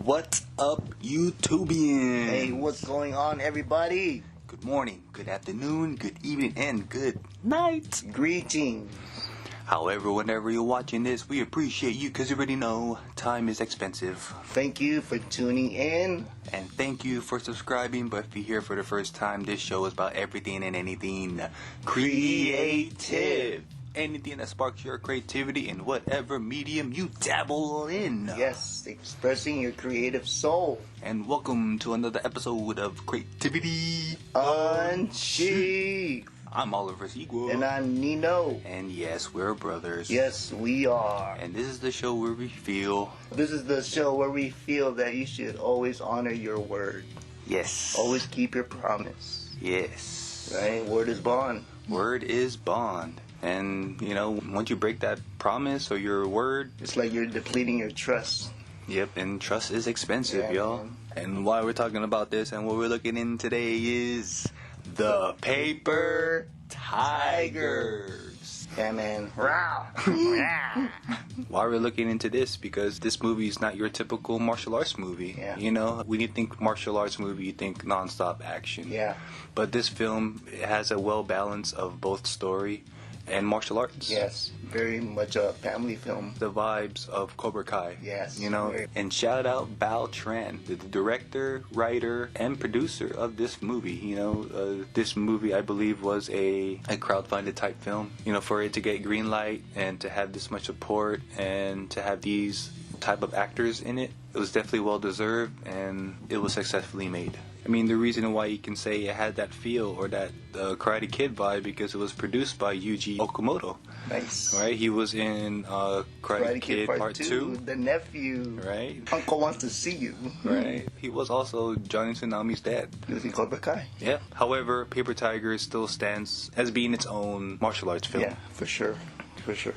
What's up, YouTubians? Hey, what's going on, everybody? Good morning, good afternoon, good evening, and good night. Greetings. However, whenever you're watching this, we appreciate you because you already know time is expensive. Thank you for tuning in. And thank you for subscribing. But if you're here for the first time, this show is about everything and anything creative. Anything that sparks your creativity in whatever medium you dabble in. Yes, expressing your creative soul. And welcome to another episode of Creativity Unsheathed. I'm Oliver Segura. And I'm Nino. And yes, we're brothers. Yes, we are. And this is the show where we feel. This is the show where we feel that you should always honor your word. Yes. Always keep your promise. Yes. Right? Word is bond. Word is bond. And, you know, once you break that promise or your word, it's like you're depleting your trust. Yep, and trust is expensive, y'all. Man. And why we're talking about this and what we're looking in today is the Paper Tigers. Yeah, man. Why we're looking into this? Because this movie is not your typical martial arts movie. Yeah. You know, when you think martial arts movie, you think non-stop action. Yeah. But this film has a well balance of both story and martial arts. Yes, very much a family film. The vibes of Cobra Kai. Yes. You know, and shout out Bao Tran, the director, writer, and producer of this movie. You know, this movie, I believe, was a crowdfunded type film. You know, for it to get green light and to have this much support and to have these type of actors in it, it was definitely well deserved and it was successfully made. I mean, the reason why you can say it had that feel or that Karate Kid vibe because it was produced by Yuji Okamoto. Nice. Right? He was in Karate Kid Part 2. The nephew. Right? Uncle wants to see you. Right. He was also Johnny Tsunami's dad. He was in Cobra Kai. Yeah. However, Paper Tiger still stands as being its own martial arts film. Yeah, for sure. For sure.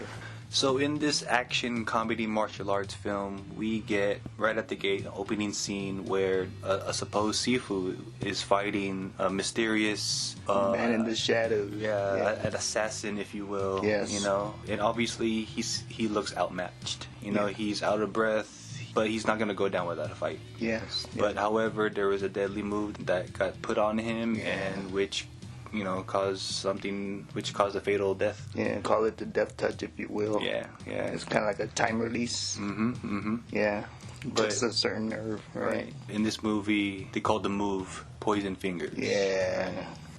So in this action comedy martial arts film, we get right at the gate an opening scene where a supposed Sifu is fighting a mysterious man in the shadows. An assassin, if you will. Yes. You know, and obviously he looks outmatched. You know, he's out of breath, but he's not gonna go down without a fight. Yes. But however, there was a deadly move that got put on him, and which, you know, caused a fatal death. Yeah, call it the death touch, if you will. Yeah. It's kind of like a time release. Yeah. But just a certain nerve, right? In this movie, they called the move Poison Fingers. Yeah.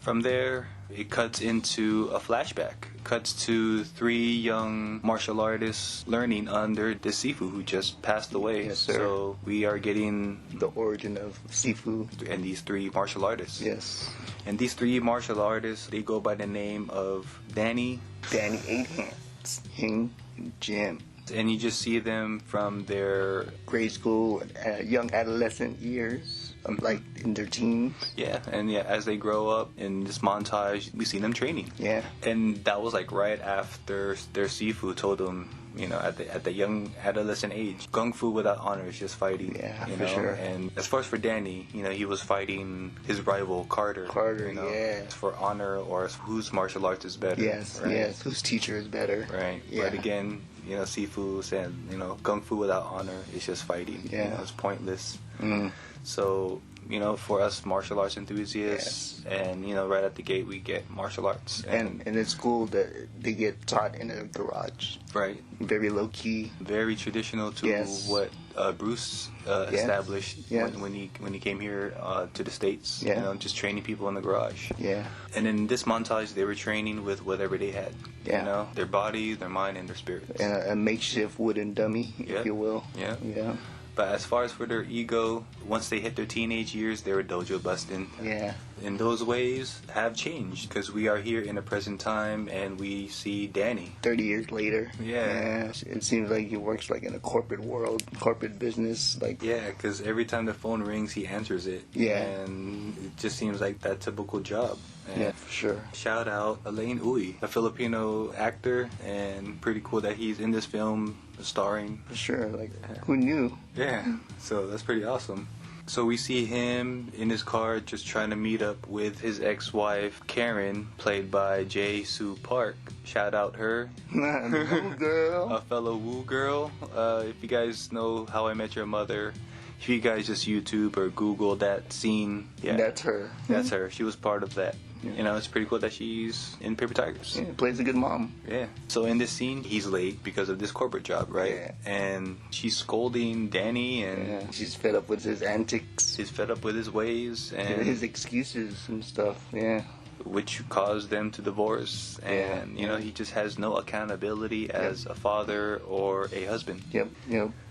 From there, it cuts into a flashback. Cuts to 3 young martial artists learning under the Sifu who just passed away. Yes, sir. So we are getting the origin of Sifu. And these 3 martial artists. Yes. And these 3 martial artists, they go by the name of Danny, 8 Hands, Hing, and Jim. And you just see them from their grade school, young adolescent years. Like in their teens. Yeah, and as they grow up in this montage, we see them training. Yeah. And that was like right after their Sifu told them, you know, at the young adolescent age, Kung Fu without honor is just fighting. Yeah, you for know? sure. And as far as for Danny, you know, he was fighting his rival Carter. You know, for honor or whose martial arts is better. Yes, right? yes, whose teacher is better. Right. Yeah. But again, you know, Sifu said, you know, Kung Fu without honor is just fighting. Yeah. You know, it's pointless. Mm. So, you know, for us martial arts enthusiasts, and, you know, right at the gate we get martial arts. And it's cool that they get taught in a garage. Right. Very low key. Very traditional to what Bruce established when he came here to the States. Yeah. You know, just training people in the garage. Yeah. And in this montage, they were training with whatever they had. Yeah. You know, their body, their mind, and their spirit. And a makeshift wooden dummy, if you will. Yeah. Yeah. But as far as for their ego, once they hit their teenage years, they were dojo busting. Yeah. And those ways have changed because we are here in the present time and we see Danny. 30 years later. Yeah. It seems like he works like in a corporate world, corporate business. Like. Yeah, because every time the phone rings, he answers it. Yeah. And it just seems like that typical job. And yeah, for sure. Shout out Elaine Uy, a Filipino actor, and pretty cool that he's in this film starring. For sure, like, who knew? Yeah, so that's pretty awesome. So we see him in his car just trying to meet up with his ex-wife, Karen, played by Jae Soo Park. Shout out her. Woo girl. A fellow Woo girl. If you guys know How I Met Your Mother, If you guys just YouTube or Google that scene, yeah, That's her. that's her. She was part of that. You know, it's pretty cool that she's in Paper Tigers. Yeah, plays a good mom. Yeah. So in this scene, he's late because of this corporate job, right? Yeah. And she's scolding Danny, and Yeah, she's fed up with his antics, she's fed up with his ways, and his excuses and stuff. Yeah. which caused them to divorce. Yeah. And you know, he just has no accountability as a father or a husband. Yep,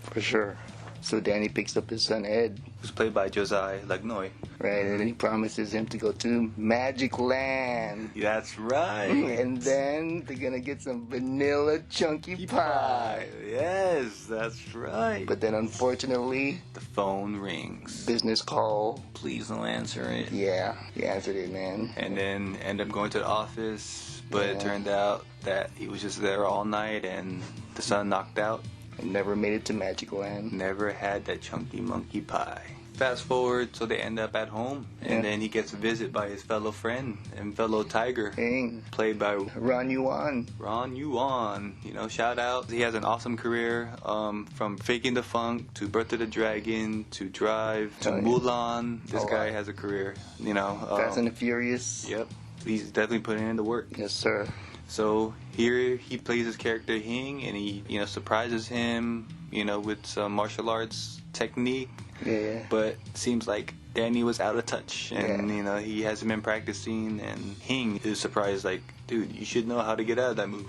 for sure. So Danny picks up his son Ed, Who's played by Josiah Lagnoy. right, and he promises him to go to Magic Land. That's right. And then they're gonna get some vanilla chunky pie. Yes, that's right. But then unfortunately, The phone rings. business call. Please don't answer it. Yeah, he answered it, man. And then end up going to the office, but it Yeah. turned out that he was just there all night, and the son knocked out. And never made it to Magic Land. Never had that chunky monkey pie. Fast forward, so they end up at home, and Yeah. then he gets a visit by his fellow friend and fellow tiger, Dang. played by Ron Yuan. Ron Yuan. You know, shout out. He has an awesome career, from Faking the Funk to Birth of the Dragon to Drive to Oh, yeah. Mulan. This Oh, guy wow. has a career. You know, Fast and the Furious. yep. He's definitely putting in the work. Yes, sir. So here he plays his character Hing, and he, you know, surprises him, you know, with some martial arts technique. Yeah. But seems like Danny was out of touch, and Yeah. you know, he hasn't been practicing. And Hing is surprised, like, dude, you should know how to get out of that move.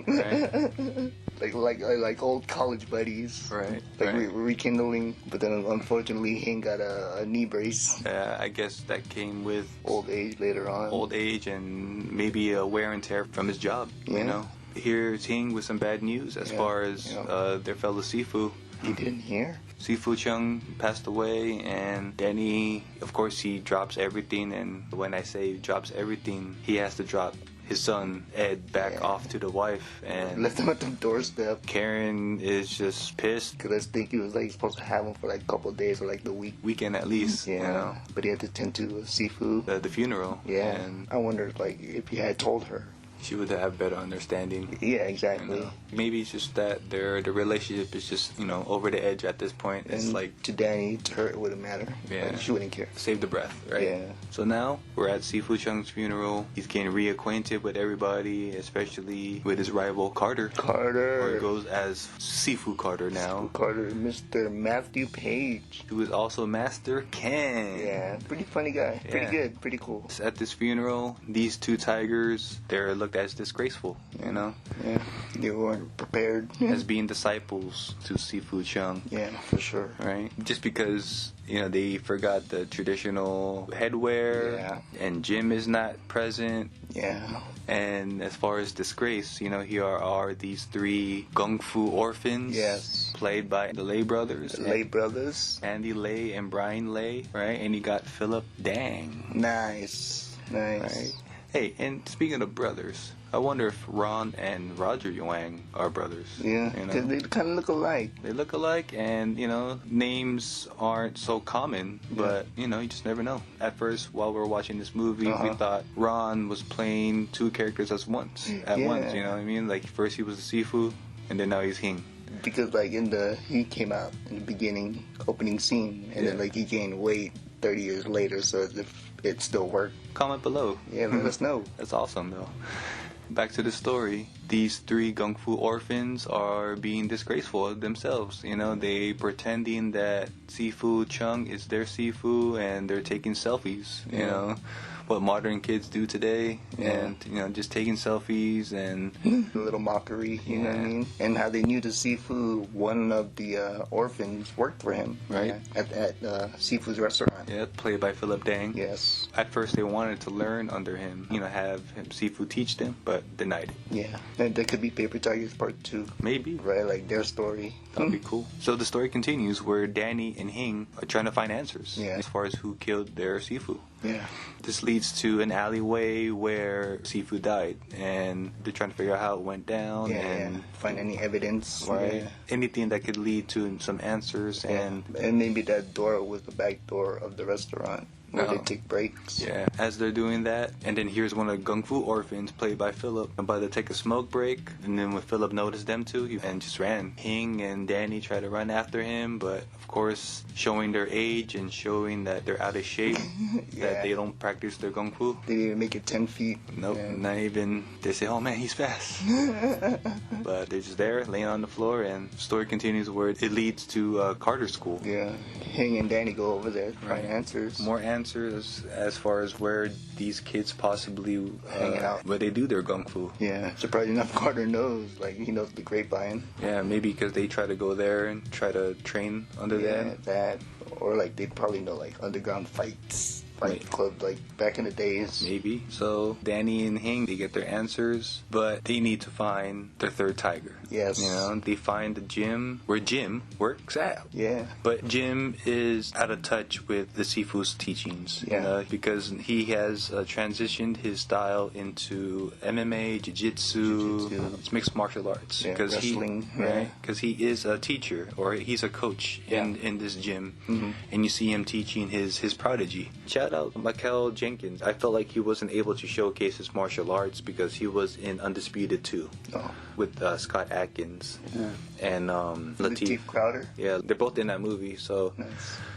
Right? like old college buddies. Right. Like right. rekindling, but then unfortunately he got a knee brace. I guess that came with Old age later on. old age and maybe a wear and tear from his job. Yeah. You know, here's Hing with some bad news as Yeah, far as yeah. their fellow Sifu. You didn't hear? Sifu Chung passed away, and Danny, of course, he drops everything. And when I say drops everything, he has to drop his son Ed back Yeah. off to the wife, and Left him at the doorstep. Karen is just pissed. Cause I think he was like supposed to have him for like a couple of days or like the week. Weekend at least, Yeah. you know, But he had to tend to Sifu. the funeral. Yeah. And I wonder like if he had told her. she would have better understanding. Yeah, You exactly. know? Maybe it's just that the relationship is just, you know, over the edge at this point. It's And like to Danny, to her, it wouldn't matter. Yeah. Like, she wouldn't care. save the breath, right? Yeah. So now we're at Sifu Chung's funeral. He's getting reacquainted with everybody, especially with his rival Carter. Or Carter. he goes as Sifu Carter now, Carter, Mr. Matthew Page. who is also Master Ken. Yeah, pretty funny guy. Pretty Yeah. good. Pretty cool. At this funeral, these two tigers, they're looked as disgraceful, you know, Yeah, they weren't prepared. as being disciples to Sifu Chung. Yeah, for sure. Right? Just because, you know, they forgot the traditional headwear, Yeah. and Jim is not present. Yeah, And as far as disgrace, you know, here are these three Kung Fu orphans, Yes. played by the Lay brothers, the Lay brothers. Andy Lay and Brian Lay, right? And you got Philip Dang, Nice, nice. right? Hey, and speaking of brothers, I wonder if Ron and Roger Yuang are brothers. Yeah, you because know? they kind of look alike. They look alike, and you know, names aren't so common, but you know, you just never know. At first, while we were watching this movie, we Uh-huh. thought Ron was playing two characters at once. Yeah. You know what I mean? Like first he was Sifu, and then now he's Hing. Because like he came out in the beginning opening scene, and then Yeah. like he gained weight 30 years later. So as if it still worked. Comment below. Yeah, let us know. That's awesome, though. Back to the story. These three Kung Fu orphans are being disgraceful themselves. You know, they pretending that Sifu Chung is their Sifu, and they're taking selfies. You Yeah. know, what modern kids do today, Yeah. and you know, just taking selfies and A little mockery, you know what I Yeah. mean? And how they knew the Sifu, one of the orphans worked for him, Right. At Sifu's restaurant. yeah, played by Philip Dang. Yes. At first, they wanted to learn under him. You know, have him Sifu teach them, but denied it. Yeah. And that could be Paper Tigers Part 2, Maybe. right? Like their story. That'd be cool. So the story continues where Danny and Hing are trying to find answers Yeah. as far as who killed their Sifu. Yeah. This leads to an alleyway where Sifu died, and they're trying to figure out how it went down Yeah, and yeah. Find any evidence. right, Yeah. anything that could lead to some answers. Yeah. And And maybe that door was the back door of the restaurant where they No. take breaks. Yeah, as they're doing that, and then here's one of the Gung Fu orphans, played by Philip, about to take a smoke break, and then when Philip noticed them two, he and just ran. Hing and Danny try to run after him, but of course, showing their age and showing that they're out of shape, that they don't practice their Gung Fu. They didn't make it 10 feet. Nope, Yeah. not even. They say, "Oh man, he's fast," but they're just there, laying on the floor, and the story continues where it leads to Carter School. Yeah, Hing and Danny go over there to find answers. More answers as far as where these kids possibly Hanging out. where they do their Gung Fu. Yeah, surprising enough, Carter knows. Like, he knows the grapevine. Yeah, maybe because they try to go there and try to train under Yeah, them. that. Or, like, they probably know, like, underground fights. Fight Right. club, like, back in the days. Maybe. So Danny and Hing, they get their answers, but they need to find their third tiger. Yes. You know, they find the gym where Jim works at. Yeah. But Jim is out of touch with the Sifu's teachings, Yeah. you know, because he has transitioned his style into MMA, jiu-jitsu, Jiu-jitsu. it's mixed martial arts. Yeah, wrestling, yeah. Right? Because he is a teacher, or he's a coach in this gym, and you see him teaching his prodigy. Shout out Michael Jenkins. I felt like he wasn't able to showcase his martial arts because he was in Undisputed 2 Oh. with Scott Atkins Yeah. and Lateef Crowder. yeah, they're both in that movie, so Nice.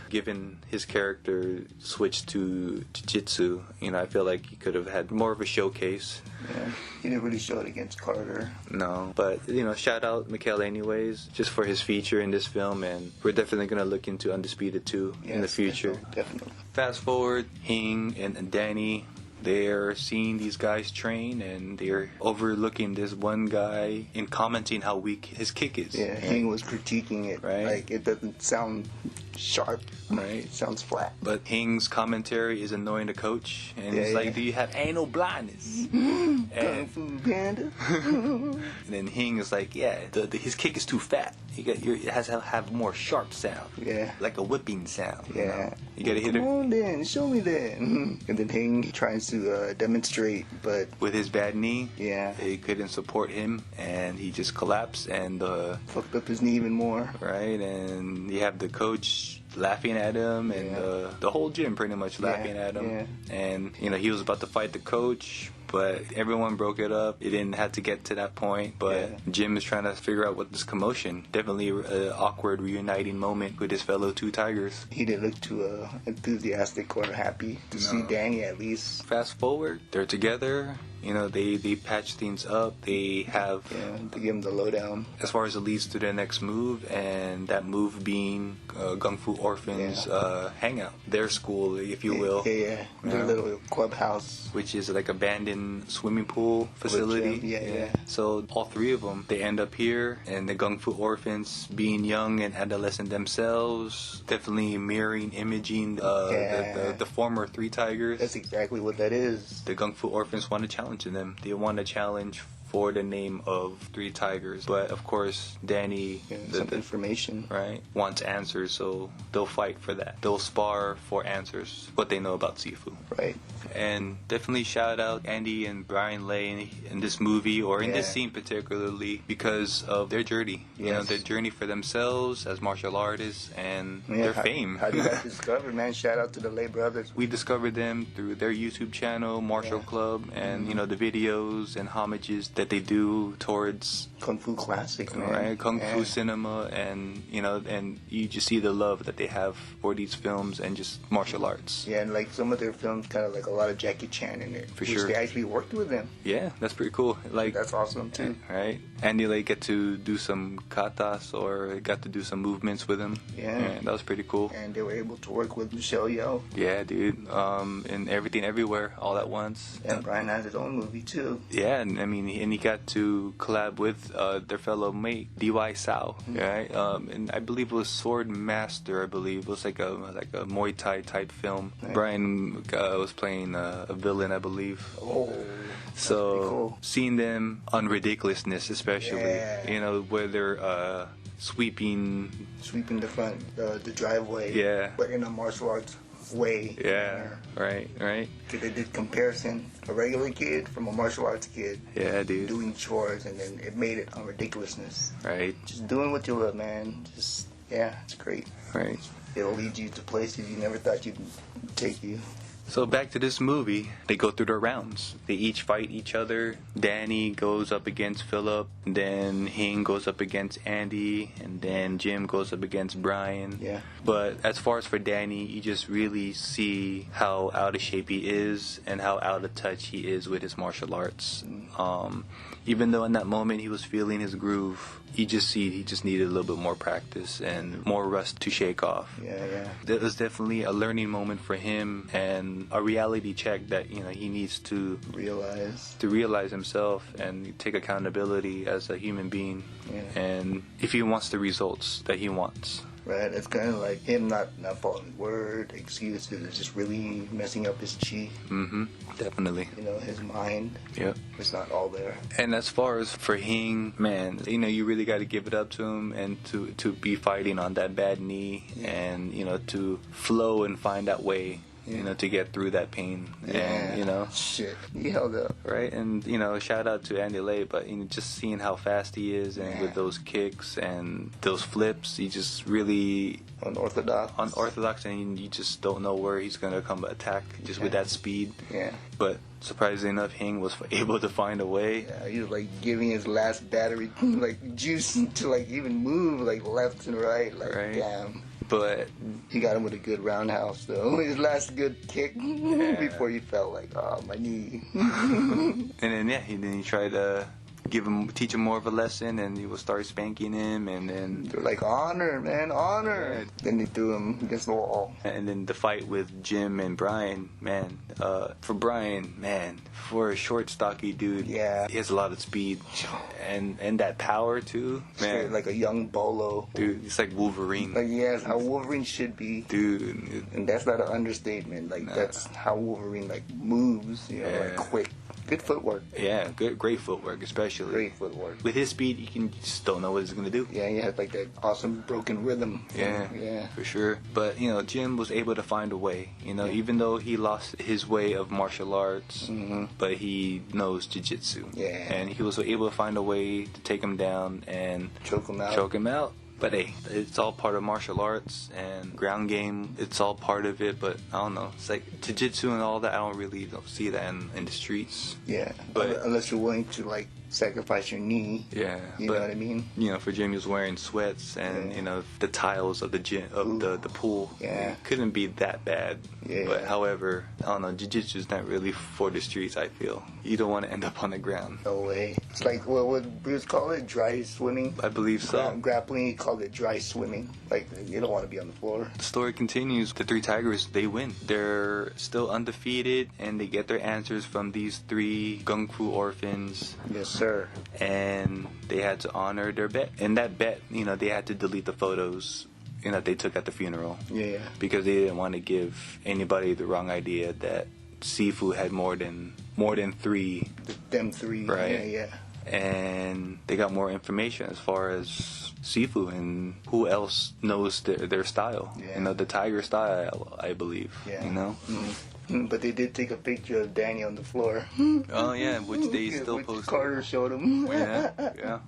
given his character switched to jiu-jitsu, you know, I feel like he could have had more of a showcase. Yeah. He didn't really show it against Carter. No, but, you know, shout out Mikhail anyways, just for his feature in this film, and we're definitely going to look into Undisputed 2 in the Yes, future. Definitely. Fast forward, Hing and Danny, they're seeing these guys train, and they're overlooking this one guy and commenting how weak his kick is. Yeah, Hing was critiquing it. Right. Like, it doesn't sound sharp. Right. It sounds flat. But Hing's commentary is annoying the coach, and Yeah, he's like, yeah. "Do you have anal blindness?" Kung and, Fu Panda. and then Hing is like, "Yeah, his kick is too fat. It has to have more sharp sound, Yeah. like a whipping sound. Yeah. You gotta hit Come it on then, show me that. And then Hing tries to demonstrate, but with his bad knee." yeah, They couldn't support him, and he just collapsed. And fucked up his knee even more. right, and you have the coach laughing at him, and Yeah. the whole gym pretty much laughing at him. yeah. And you know, he was about to fight the coach, but everyone broke it up. It didn't have to get to that point, but Yeah. Jim is trying to figure out what this commotion. Definitely an awkward reuniting moment with his fellow two tigers. He didn't look too enthusiastic or happy to see Danny at least. Fast forward, they're together. You know, they patch things up. They have, Yeah, to give him the lowdown. as far as it leads to their next move, and that move being Gung Fu Orphans hangout, their school, if you will, Yeah. Their Yeah. little clubhouse. which is like abandoned swimming pool facility. gym, yeah. So all three of them, they end up here, and the Gung Fu Orphans, being young and adolescent themselves, definitely mirroring, imaging the former Three Tigers. That's exactly what that is. The Gung Fu Orphans want to challenge them. They want to challenge for the name of Three Tigers, but of course Danny, Yeah, the- some the- information. right, wants answers, so they'll fight for that. They'll spar for answers, what they know about Sifu. Right. And definitely shout out Andy and Brian Lay in this movie, or in this Yeah. scene particularly, because of their journey. You know, Yes. their journey for themselves as martial artists and their fame. How you got discovered, man? Shout out to the Lay brothers. We discovered them through their YouTube channel, Martial Yeah. Club, and you know, the videos and homages that they do towards Kung Fu classic, man. right Kung Fu Yeah. cinema, and you know, and you just see the love that they have for these films and just martial arts. Yeah, and like some of their films, kind of like a lot of Jackie Chan in it. For which sure. They actually worked with them. Yeah, that's pretty cool. Like That's awesome too. right, Andy like get to do some katas, or got to do some movements with him. Yeah. That was pretty cool. And they were able to work with Michelle Yeoh. Yeah, dude. And Everything Everywhere all at once. And Brian has his own movie too. Yeah, and I mean, and he got to collab with their fellow mate D.Y. Sao, right? And I believe it was Sword Master. I believe it was like a Muay Thai type film. Right. Brian was playing a villain, I believe. Oh, that's So pretty cool. seeing them on Ridiculousness, especially, Yeah. you know, where they're sweeping. Sweeping the front, the driveway. Yeah. But in a martial arts way. Yeah, right. Because they did comparison, a regular kid from a martial arts kid Yeah, dude. doing chores, and then it made it on ridiculousness. Right, Just doing what you love, man. Just, yeah, it's great. right. It'll lead you to places you never thought you'd take you. So back to this movie, they go through their rounds. They each fight each other. Danny goes up against Philip, then Hing goes up against Andy, and then Jim goes up against Brian. Yeah. But as far as for Danny, you just really see how out of shape he is and how out of touch he is with his martial arts. Even though in that moment he was feeling his groove, you just see he just needed a little bit more practice and more rust to shake off. Yeah. It was definitely a learning moment for him and a reality check that, you know, he needs to realize himself and take accountability as a human being. Yeah. And if he wants the results that he wants. Right, it's kind of like him not following word, excuses, it's just really messing up his chi. Mm-hmm. Definitely. You know, his mind. Yep. It's not all there. And as far as for Hing, man, you know, you really got to give it up to him and to be fighting on that bad knee and, you know, to flow and find that way. You know, to get through that pain, and you know, shit, he held up, right? And you know, shout out to Andy Lay, but you know, just seeing how fast he is, and with those kicks and those flips, he just really unorthodox, and you just don't know where he's gonna come attack just with that speed. Yeah. But surprisingly enough, Hing was able to find a way. Yeah, he was like giving his last battery like juice to like even move like left and right, like damn. But he got him with a good roundhouse, though. His last good kick before he felt like, oh, my knee. And then he tried to teach him more of a lesson, and he would start spanking him, and then they're like, honor, man, honor. Yeah. Then they threw him against the wall. And then the fight with Jim and Brian, man. For Brian, man, for a short, stocky dude, he has a lot of speed and that power too, man. Like a young Bolo, dude. It's like Wolverine. Like how Wolverine should be, dude. And that's not an understatement. Like that's how Wolverine like moves, you know, like quick. Good footwork. Yeah, great footwork, especially. Great footwork. With his speed, you just don't know what he's gonna do. Yeah, he had like that awesome broken rhythm. Yeah, for sure. But you know, Jim was able to find a way. You know, even though he lost his way of martial arts, but he knows jiu-jitsu. Yeah. And he was able to find a way to take him down and choke him out. But hey, it's all part of martial arts and ground game. It's all part of it, but I don't know. It's like jiu-jitsu and all that. I don't see that in the streets. Yeah, but unless you're willing to like sacrifice your knee. Yeah, you know what I mean. You know, for Jim, he was wearing sweats and you know the tiles of the gym the pool. Yeah, it couldn't be that bad. Yeah. But however, I don't know. Jiu-jitsu is not really for the streets. I feel you don't want to end up on the ground. No way. It's like what would Bruce call it? Dry swimming. I believe so. Grappling, he called it dry swimming. Like you don't want to be on the floor. The story continues. The three Tigers, they win. They're still undefeated, and they get their answers from these three Kung Fu orphans. Yes, sir. And they had to honor their bet. And that bet, you know, they had to delete the photos, you know, they took at the funeral. Yeah. Because they didn't want to give anybody the wrong idea that Sifu had more than three. Them three. Right. Yeah. And they got more information as far as Sifu and who else knows their style. Yeah. You know, the Tiger style, I believe. Yeah. You know? But they did take a picture of Danny on the floor. Oh, yeah, which they still posted. Carter showed him. Yeah.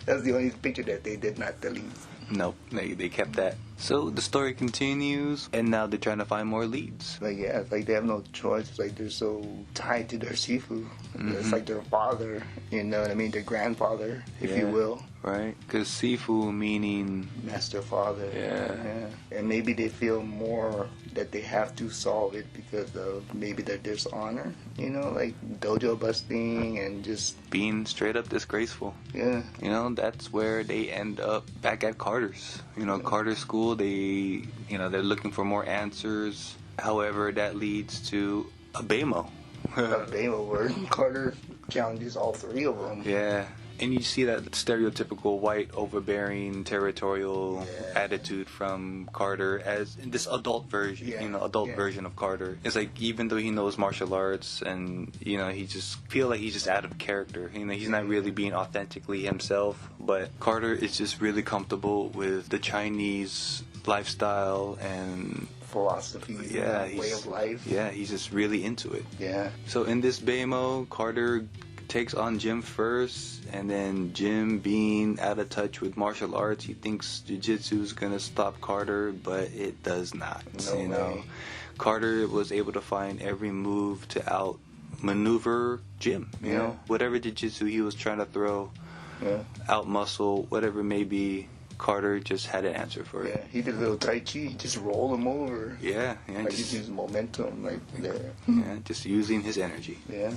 That's the only picture that they did not delete. Nope, they kept that. So the story continues, and now they're trying to find more leads. Like, yeah, it's like they have no choice. It's like they're so tied to their Sifu. It's like their father, you know what I mean? Their grandfather, if you will. Right, because Sifu meaning... Master father. Yeah. And maybe they feel more that they have to solve it because of maybe their dishonor, you know, like dojo busting and just... being straight up disgraceful. Yeah. You know, that's where they end up back at Carter's. You know, Carter's school, they're looking for more answers. However, that leads to a BAMO. A BAMO where Carter challenges all three of them. Yeah. And you see that stereotypical white, overbearing, territorial attitude from Carter as in this adult version, version of Carter. It's like even though he knows martial arts and, you know, he just feel like he's just out of character. You know, he's not really being authentically himself. But Carter is just really comfortable with the Chinese lifestyle and philosophy, way of life. Yeah, he's just really into it. Yeah. So in this BAMO, Carter takes on Jim first, and then Jim, being out of touch with martial arts, he thinks jiu-jitsu is gonna stop Carter, but it does not. No you way. know, Carter was able to find every move to outmaneuver Jim. You Yeah. know, whatever jiu-jitsu he was trying to throw, out muscle, whatever it may be, Carter just had an answer for Yeah, it. he did a little Tai Chi, just roll him over. Yeah, Like just, he used momentum, like there. yeah, just using his energy. Yeah,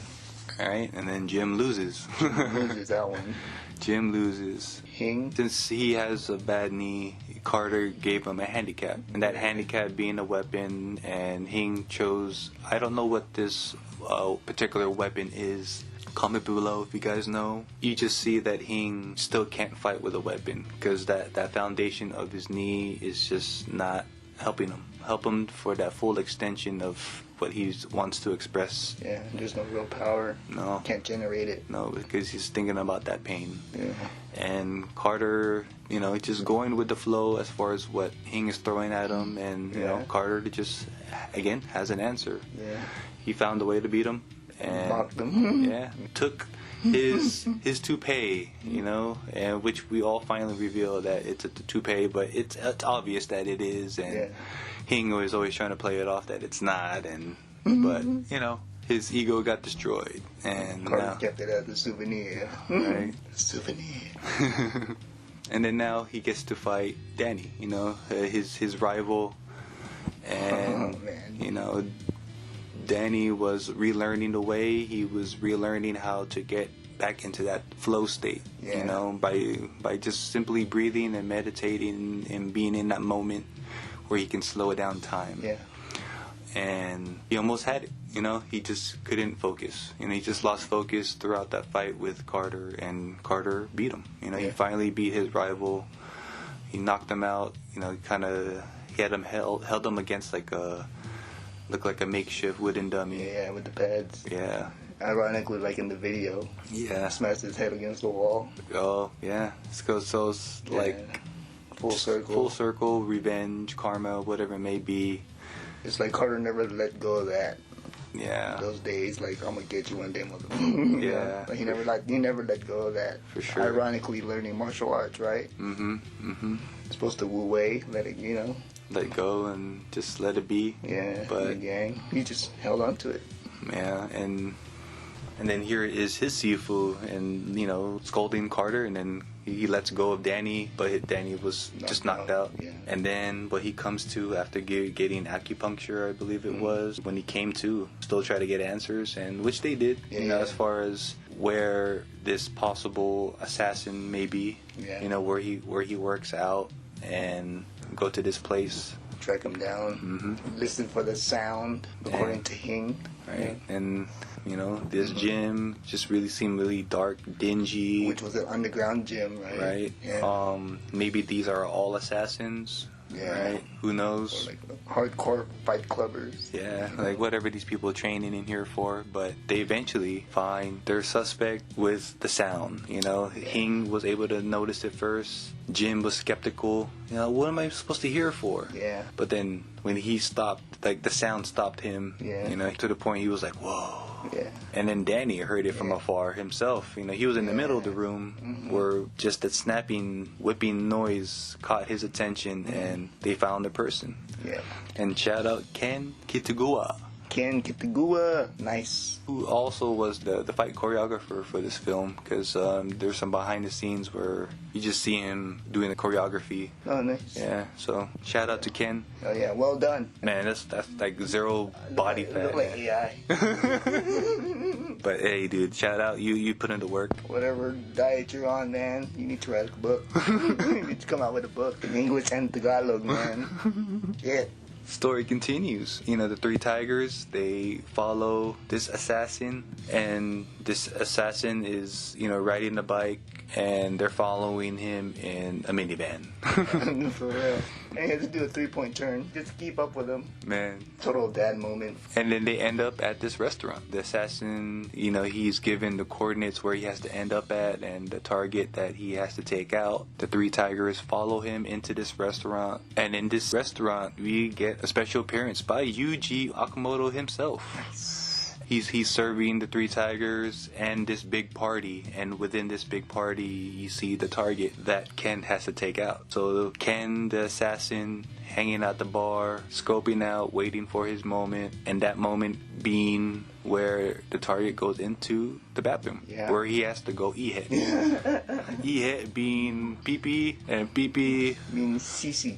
All right, and then Jim loses. loses that one. Jim loses. Hing. Since he has a bad knee, Carter gave him a handicap, and that handicap being a weapon, and Hing chose, I don't know what this particular weapon is. Comment below if you guys know. You just see that Hing still can't fight with a weapon, because that foundation of his knee is just not helping him for that full extension of what he wants to express. Yeah, there's no real power. No. Can't generate it. No, because he's thinking about that pain. Yeah. And Carter, you know, just going with the flow as far as what Hing is throwing at him, and you know, Yeah. Carter just again has an answer. Yeah. He found a way to beat him, and Mocked him. yeah, took his toupee, you know, and which we all finally reveal that it's a toupee, but it's obvious that it is, and Yeah. Hing was always trying to play it off that it's not, and but you know, his ego got destroyed, and Carter now, kept it as a souvenir. Right. Souvenir. and then now he gets to fight Danny, you know, his rival, and Oh, man. you know, Danny was relearning the way, he was relearning how to get back into that flow state, Yeah. you know, by just simply breathing and meditating and being in that moment where he can slow down time. Yeah. And he almost had it, you know, he just couldn't focus. You know, he just lost focus throughout that fight with Carter, and Carter beat him. You know, he Yeah. finally beat his rival. He knocked him out, you know, he had him held him against like looked like a makeshift wooden dummy. Yeah, with the pads. Yeah. Ironically, like in the video, Yeah. smashed his head against the wall. Oh, yeah. So it's like Yeah. Full circle. full circle, revenge, karma, whatever it may be. It's like Carter never let go of that. Yeah. Those days, like I'm gonna get you one day, motherfucker. Yeah. But he never let go of that. For sure. Ironically, learning martial arts, right? Supposed to Wu Wei, let it, Let go and just let it be. Yeah. But the gang, he just held on to it. yeah, and then here is his Sifu, and you know, scolding Carter, and then he lets go of Danny, but Danny was just knocked out. Yeah. And then what he comes to after getting acupuncture, I believe it was, when he came to still try to get answers, and which they did, you know, Yeah. as far as where this possible assassin may be, Yeah. you know, where he works out, and go to this place. Track him down. Listen for the sound, according to Hing. Right, and you know, this gym just really seemed really dark, dingy. Which was an underground gym, right? Right. Yeah. Maybe these are all assassins. Yeah. Right. Who knows? Or like hardcore fight clubbers. Yeah, like whatever these people are training in here for, but they eventually find their suspect with the sound. You know, Hing was able to notice it first. Jim was skeptical. You know, what am I supposed to hear for? Yeah. But then when he stopped, like the sound stopped him. Yeah. You know, to the point he was like, whoa. Yeah. And then Danny heard it from Yeah. afar himself. You know, he was in the middle of the room where just that snapping, whipping noise caught his attention, and they found the person. Yeah. And shout out Ken Kitagawa, Ken Kitagawa. Nice. who also was the fight choreographer for this film, because there's some behind the scenes where you just see him doing the choreography. Oh, nice. Yeah, so shout out to Ken. Oh, yeah. Well done. Man, that's like zero body Look like fat. AI. But hey, dude, shout out, you put in the work. Whatever diet you're on, man, you need to write a book. You need to come out with a book in English and Tagalog, man. Yeah. Story continues. You know, the three tigers, they follow this assassin, and this assassin is, you know, riding a bike, and they're following him in a minivan. For real. And he has to do a 3-point turn. Just keep up with him. Man. Total dad moment. And then they end up at this restaurant. The assassin, you know, he's given the coordinates where he has to end up at and the target that he has to take out. The three tigers follow him into this restaurant. And in this restaurant, we get a special appearance by Yuji Okamoto himself. he's serving the three tigers and this big party, and within this big party you see the target that Ken has to take out. So Ken the assassin hanging at the bar, scoping out, waiting for his moment, and that moment being where the target goes into the bathroom, where he has to go eat it. Eat it being pee-pee, and pee-pee means Sisi.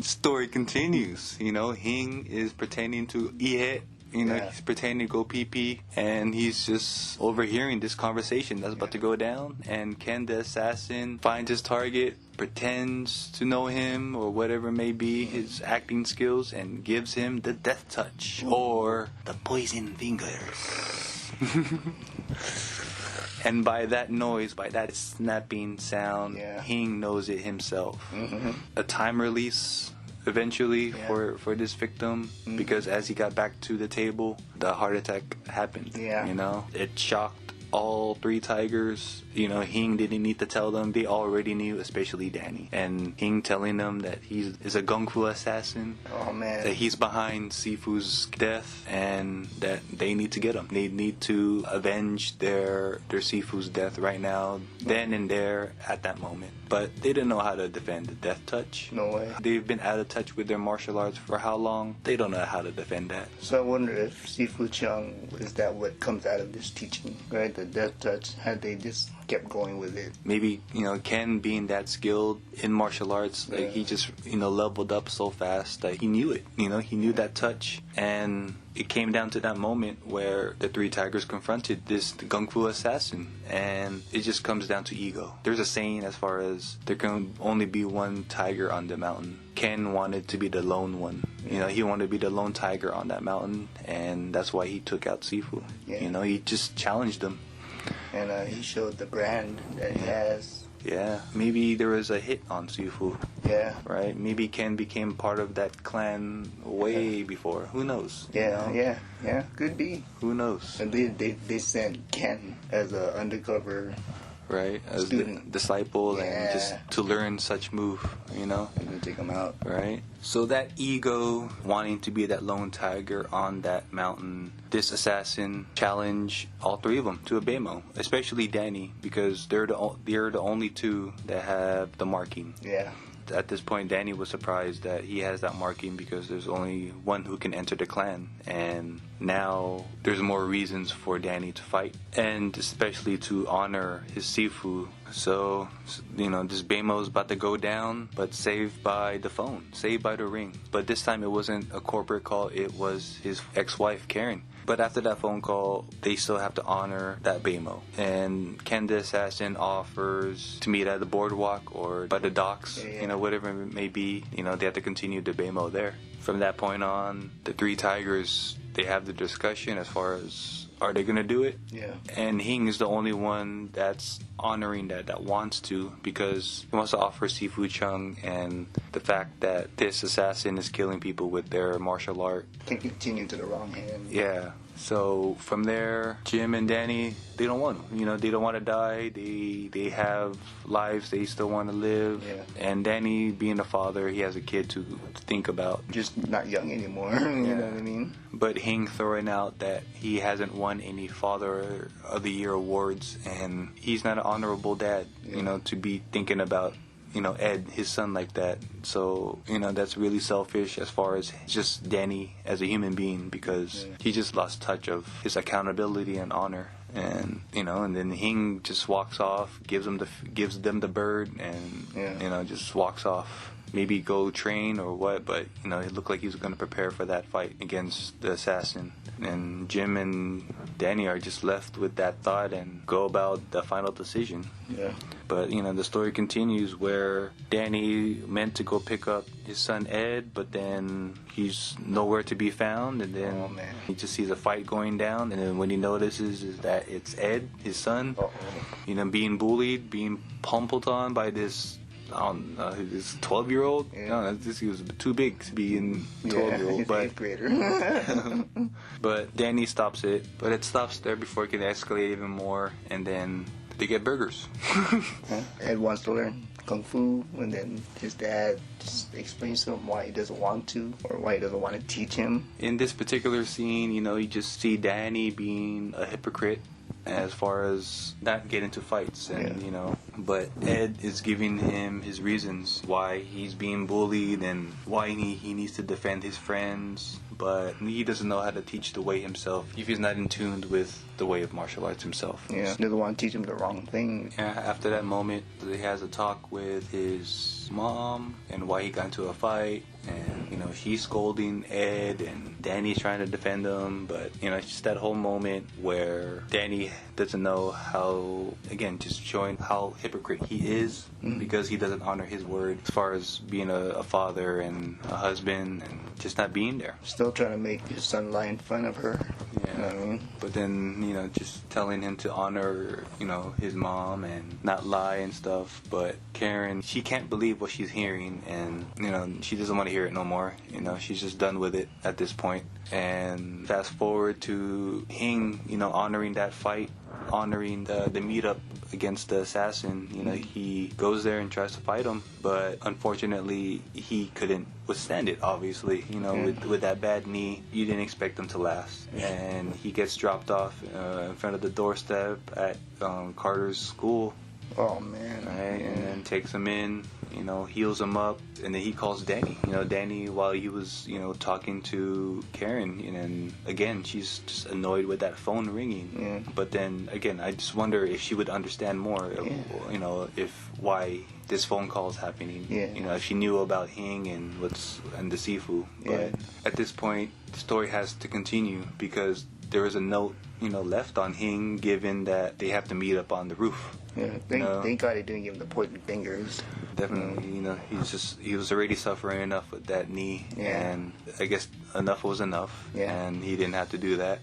Story continues. You know, Hing is pretending to eat it. You know, he's pretending to go pee-pee, and he's just overhearing this conversation that's about to go down. And Ken the assassin finds his target, pretends to know him or whatever may be his acting skills, and gives him the death touch or the poison fingers. And by that noise, by that snapping sound, Hing knows it himself. A time release eventually for this victim, because as he got back to the table, the heart attack happened. You know, it shocked all three tigers. You know, Hing didn't need to tell them. They already knew, especially Danny. And Hing telling them that he is a Kung Fu assassin. Oh, man. That he's behind Sifu's death, and that they need to get him. They need to avenge their Sifu's death right now, then and there, at that moment. But they didn't know how to defend the death touch. No way. They've been out of touch with their martial arts for how long? They don't know how to defend that. So I wonder if Sifu Chung, is that what comes out of this teaching, right? The death touch, had they just kept going with it? Maybe, you know, Ken being that skilled in martial arts, like he just, you know, leveled up so fast that he knew it. You know, he knew that touch, and it came down to that moment where the three tigers confronted this Kung Fu assassin, and it just comes down to ego. There's a saying as far as there can only be one tiger on the mountain. Ken wanted to be the lone one. You know, he wanted to be the lone tiger on that mountain, and that's why he took out Sifu. You know, he just challenged him. And he showed the brand that he has. Yeah, maybe there was a hit on Sifu. Yeah. Right? Maybe Ken became part of that clan way before. Who knows? Yeah, could be. Who knows? And they sent Ken as an undercover, right, as student, disciple, and just to learn such move, you know, and take him out. Right. So that ego, wanting to be that lone tiger on that mountain, this assassin challenged all three of them to a Beimo, especially Danny, because they're the only two that have the marking. Yeah. At this point, Danny was surprised that he has that marking, because there's only one who can enter the clan, and now there's more reasons for Danny to fight, and especially to honor his Sifu. So, you know, this Beimo is about to go down, but saved by the phone, saved by the ring. But this time it wasn't a corporate call, it was his ex-wife, Karen. But after that phone call, they still have to honor that Beimo. And Ken the assassin offers to meet at the boardwalk or by the docks, you know, whatever it may be. You know, they have to continue the Beimo there. From that point on, the three tigers, they have the discussion as far as, are they going to do it? Yeah. And Hing is the only one that's honoring that wants to, because he wants to offer Sifu Chung, and the fact that this assassin is killing people with their martial art can continue to the wrong hand. Yeah. So from there, Jim and Danny, they don't want to. You know, they don't want to die. They have lives they still want to live. Yeah. And Danny, being a father, he has a kid to think about. Just not young anymore. You know what I mean? But Hing throwing out that he hasn't won any Father of the Year awards, and he's not an honorable dad, you know, to be thinking about, you know, Ed, his son, like that. So, you know, that's really selfish as far as just Danny as a human being, because he just lost touch of his accountability and honor. And, you know, and then Hing just walks off, gives them the bird, and, you know, just walks off. Maybe go train or what, but, you know, it looked like he was going to prepare for that fight against the assassin. And Jim and Danny are just left with that thought and go about the final decision. Yeah. But, you know, the story continues where Danny meant to go pick up his son Ed, but then he's nowhere to be found, and then he just sees a fight going down, and then when he notices is that it's Ed, his son, you know, being bullied, being pummeled on by this this 12-year-old. No, he was too big to be in 12-year-old, but 8th grader. But Danny stops it, but it stops there before it can escalate even more, and then They get burgers. Ed wants to learn kung fu, and then his dad just explains to him why he doesn't want to, or why he doesn't want to teach him. In this particular scene, you know, you just see Danny being a hypocrite as far as not getting into fights, and you know, but Ed is giving him his reasons why he's being bullied and why he needs to defend his friends, but he doesn't know how to teach the way himself if he's not in tune with the way of martial arts himself. Yeah, doesn't want to teach him the wrong thing. Yeah, after that moment, he has a talk with his mom and why he got into a fight, and you know, she's scolding Ed and Danny's trying to defend him, but you know, it's just that whole moment where Danny doesn't know how, again, just showing how hypocrite he is because he doesn't honor his word as far as being a father and a husband and just not being there. Still trying to make his son lie in front of her. Yeah. You know what I mean? But then, you know, just telling him to honor, you know, his mom and not lie and stuff. But Karen, she can't believe what she's hearing, and, you know, she doesn't want to hear it no more. You know, she's just done with it at this point. And fast forward to Hing, you know, honoring that fight, honoring the meetup against the assassin. You know, he goes there and tries to fight him, but unfortunately he couldn't withstand it, obviously. You know, with that bad knee, you didn't expect him to last. And he gets dropped off in front of the doorstep at Carter's school. Oh, man. Right, and then takes him in, you know, heals him up, and then he calls Danny. You know, Danny, while he was, you know, talking to Karen, and again, she's just annoyed with that phone ringing. Yeah. But then, again, I just wonder if she would understand more, you know, if why this phone call is happening. Yeah. You know, if she knew about Hing and the Sifu. But at this point, the story has to continue because there is a note, you know, left on Hing, given that they have to meet up on the roof. Yeah, thank God he didn't give him the pointing fingers. Definitely, you know, he was already suffering enough with that knee, and I guess enough was enough, and he didn't have to do that.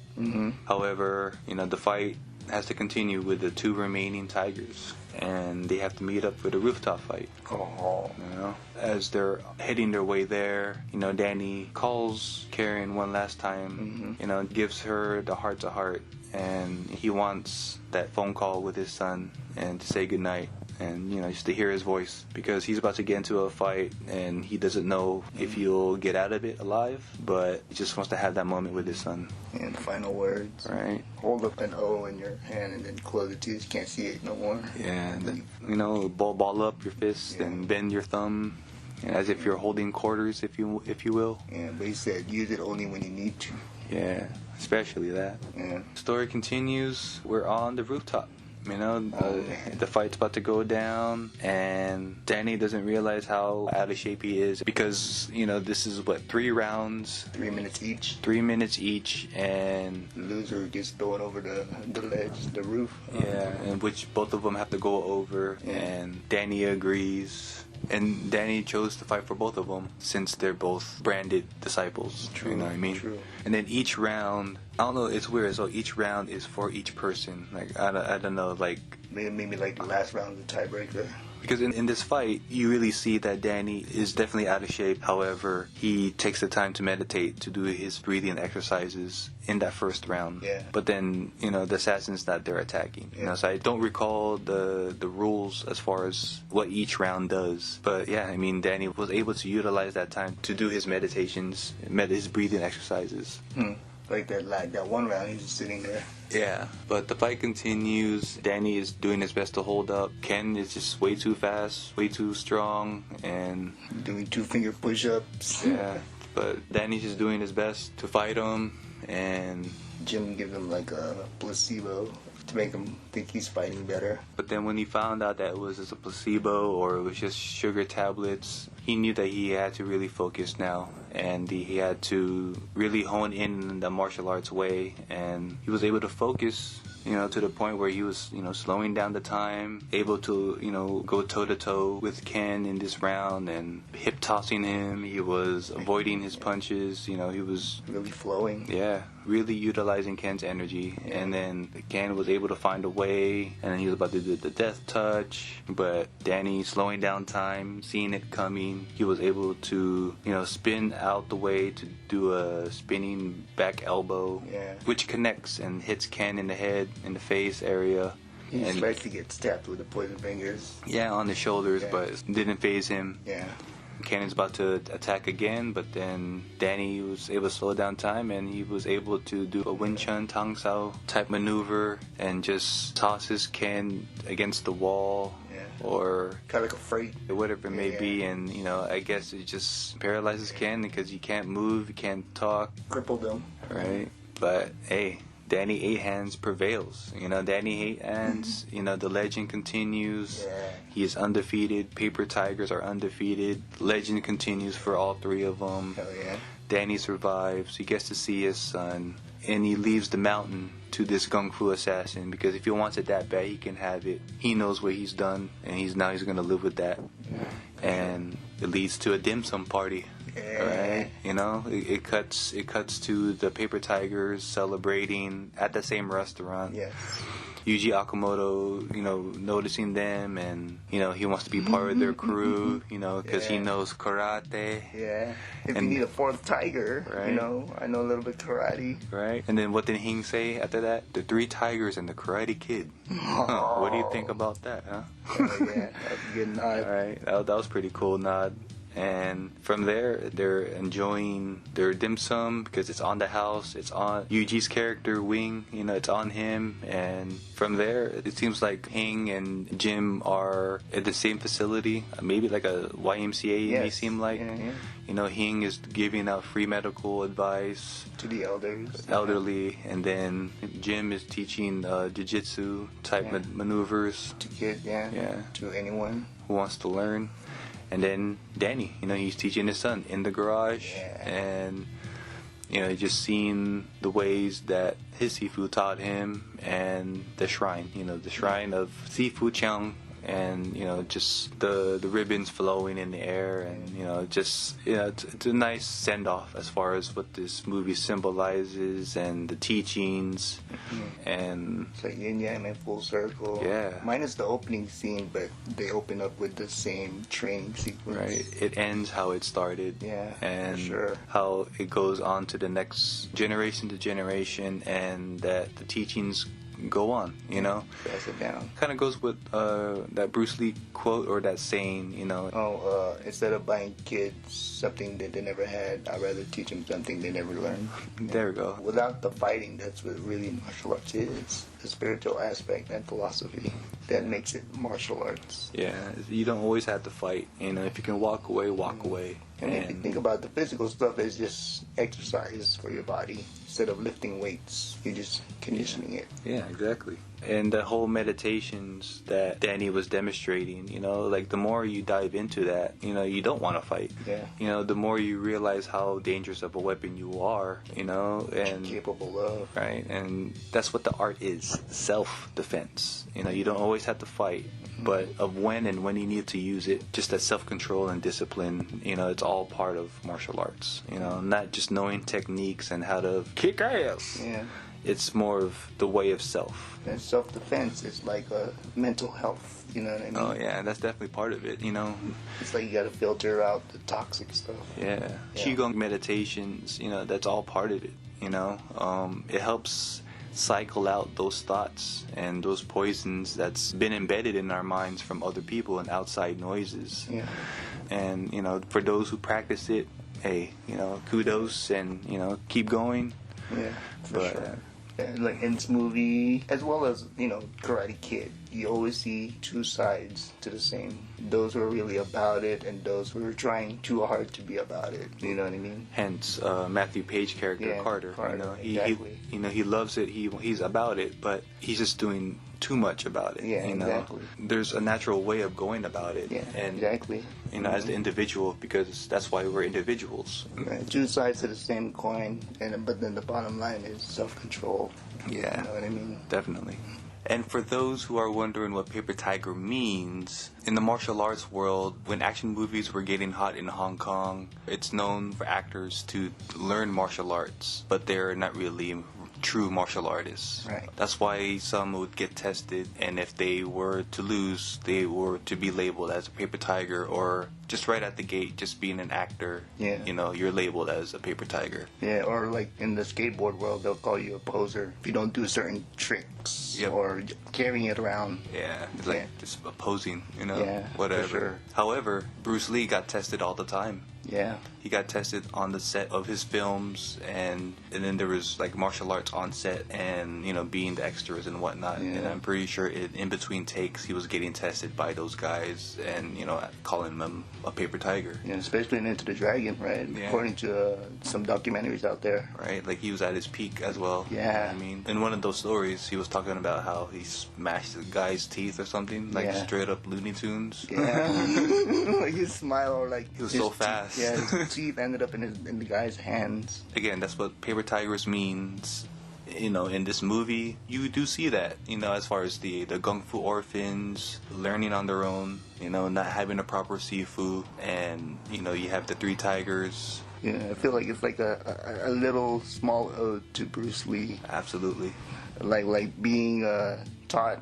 However, you know, the fight has to continue with the two remaining tigers, and they have to meet up for the rooftop fight. Oh. You know, as they're heading their way there, you know, Danny calls Karen one last time, you know, gives her the heart-to-heart, and he wants that phone call with his son and to say goodnight, and you know, just to hear his voice, because he's about to get into a fight and he doesn't know if he'll get out of it alive, but he just wants to have that moment with his son. And the final words. Right. Hold up an O in your hand and then close it too. You can't see it no more. Yeah. And then, you know, ball up your fist and bend your thumb, as if you're holding quarters, if you will. Yeah, but he said use it only when you need to. Yeah, especially that. Yeah. Story continues. We're on the rooftop. You know, the fight's about to go down, and Danny doesn't realize how out of shape he is because, you know, this is, 3 rounds? 3 minutes each. 3 minutes each, and the loser gets thrown over the ledge, the roof. Yeah, and which both of them have to go over, and Danny agrees. And Danny chose to fight for both of them since they're both branded disciples. True, you know what I mean? True. And then each round, I don't know, it's weird. So each round is for each person. Like, I don't know, like... Maybe like the last round of the tiebreaker. Because in this fight, you really see that Danny is definitely out of shape. However, he takes the time to meditate, to do his breathing exercises in that first round. Yeah. But then, you know, the assassin's not there attacking. You know, so I don't recall the rules as far as what each round does. But yeah, I mean, Danny was able to utilize that time to do his meditations, his breathing exercises. Like that one round, he's just sitting there. Yeah, but the fight continues. Danny is doing his best to hold up. Ken is just way too fast, way too strong, and doing 2-finger push-ups. Yeah, but Danny's just doing his best to fight him, and Jim gives him like a placebo to make him think he's fighting better. But then when he found out that it was just a placebo or it was just sugar tablets, he knew that he had to really focus now, and he had to really hone in the martial arts way, and he was able to focus, you know, to the point where he was, you know, slowing down the time, able to, you know, go toe-to-toe with Ken in this round and hip-tossing him. He was avoiding his punches, you know, he was really flowing. Yeah, really utilizing Ken's energy, and then Ken was able to find a way, and then he was about to do the death touch, but Danny slowing down time, seeing it coming, he was able to, you know, spin out the way to do a spinning back elbow, which connects and hits Ken in the head, in the face area, He And tried to get stabbed with the poison fingers. yeah, on the shoulders, Yeah. but it didn't phase him. Yeah. Cannon's about to attack again, but then Danny was able to slow down time, and he was able to do a Wing Chun Tang Sao type maneuver and just toss his Ken against the wall, Yeah. or Kind of like a freight. whatever it may Yeah. be, and I guess it just paralyzes Ken because he can't move, he can't talk, Crippled him. right? But hey, Danny Eight Hands prevails. Danny Eight Hands, the legend continues. Yeah. He is undefeated. Paper Tigers are undefeated. Legend continues for all three of them. Hell yeah. Danny survives. He gets to see his son. And he leaves the mountain to this Kung Fu assassin because if he wants it that bad, he can have it. He knows what he's done, and he's going to live with that. And it leads to a dim sum party. Yeah. Right? It cuts to the Paper Tigers celebrating at the same restaurant. Yes. Yuji Okamoto, noticing them, and he wants to be part of their crew, because he Yeah. knows karate, Yeah. If And- you need a fourth tiger, Right. I know a little bit karate. right? And then what did Hing say after that? The three tigers and the Karate Kid. Huh, what do you think about that, huh? Oh, yeah. That's a good nod. All right, that was pretty cool nod. And from there, they're enjoying their dim sum because it's on the house. It's on Yuji's character, Wing. It's on him. And from there, it seems like Hing and Jim are at the same facility. Maybe like a YMCA, it may Yes. seem like. Yeah. Hing is giving out free medical advice, To the elders. elderly. And then Jim is teaching jiu-jitsu type Yeah. maneuvers. To kids, yeah. Yeah. To anyone. Who wants to learn. And then Danny, he's teaching his son in the garage, Yeah. and just seeing the ways that his Sifu taught him, and the shrine, the shrine of Sifu Chang, and just the ribbons flowing in the air, and it's a nice send off as far as what this movie symbolizes and the teachings, and It's like yin yang in full circle. Yeah. Minus the opening scene, but they open up with the same training sequence. right, it ends how it started, Yeah, and for sure. how it goes on to the next generation to generation, and that the teachings go on, Pass it down. kind of goes with that Bruce Lee quote or that saying, Instead of buying kids something that they never had, I'd rather teach them something they never learned. there we go. Without the fighting, that's what really martial arts is. The spiritual aspect and philosophy that makes it martial arts. Yeah, you don't always have to fight, if you can walk away, walk away. And if you think about the physical stuff, it's just exercise for your body. Instead of lifting weights, you're just conditioning it. Yeah, exactly. And the whole meditations that Danny was demonstrating, like the more you dive into that, you don't want to fight. Yeah. The more you realize how dangerous of a weapon you are, and Capable of. right, and that's what the art is, self-defense. You don't always have to fight, but of when you need to use it, just that self-control and discipline, it's all part of martial arts. Not just knowing techniques and how to kick ass. Yeah. It's more of the way of self. And self-defense is like a mental health, you know what I mean? Oh yeah, that's definitely part of it, It's like you gotta filter out the toxic stuff. Yeah. Qigong meditations, that's all part of it, It helps cycle out those thoughts and those poisons that's been embedded in our minds from other people and outside noises. Yeah. And, for those who practice it, hey, kudos and, keep going. Yeah, for But, sure. And like in this movie, as well as, Karate Kid, you always see two sides to the same. Those who are really about it and those who are trying too hard to be about it. You know what I mean? Hence, Matthew Page character, Yeah, Carter. Carter, He, exactly. he loves it. He's about it, but he's just doing too much about it. Yeah, exactly. There's a natural way of going about it. Yeah, and exactly. as the individual, because that's why we're individuals. Right. Two sides to the same coin, but then the bottom line is self-control. Yeah, You know what I mean? definitely. And for those who are wondering what Paper Tiger means, in the martial arts world, when action movies were getting hot in Hong Kong, it's known for actors to learn martial arts, but they're not really true martial artists. Right. That's why some would get tested, and if they were to lose, they were to be labeled as a paper tiger, or just right at the gate, just being an actor. Yeah. You know, you're labeled as a paper tiger. Yeah, or like in the skateboard world, they'll call you a poser if you don't do certain tricks Yep. or carrying it around. Yeah, it's like Yeah. just opposing, you know, Yeah, for whatever. sure. However, Bruce Lee got tested all the time. Yeah. He got tested on the set of his films, and then there was like martial arts on set, and you know, being the extras and whatnot. Yeah. And I'm pretty sure in between takes he was getting tested by those guys, and you know, calling them a paper tiger. Yeah, especially in Into the Dragon, right? Yeah. According to some documentaries out there. Right, like he was at his peak as well. Yeah. I mean, in one of those stories, he was talking about how he smashed the guy's teeth or something, like Yeah. straight up Looney Tunes. Yeah. Like his smile, or like He was his so fast. Yeah, his teeth ended up in the guy's hands. Again, that's what paper tigers means. You know, in this movie, you do see that. You know, as far as the kung fu orphans learning on their own. You know, not having a proper sifu, and you know, you have the three tigers. Yeah, I feel like it's like a little small ode to Bruce Lee, Absolutely. like being taught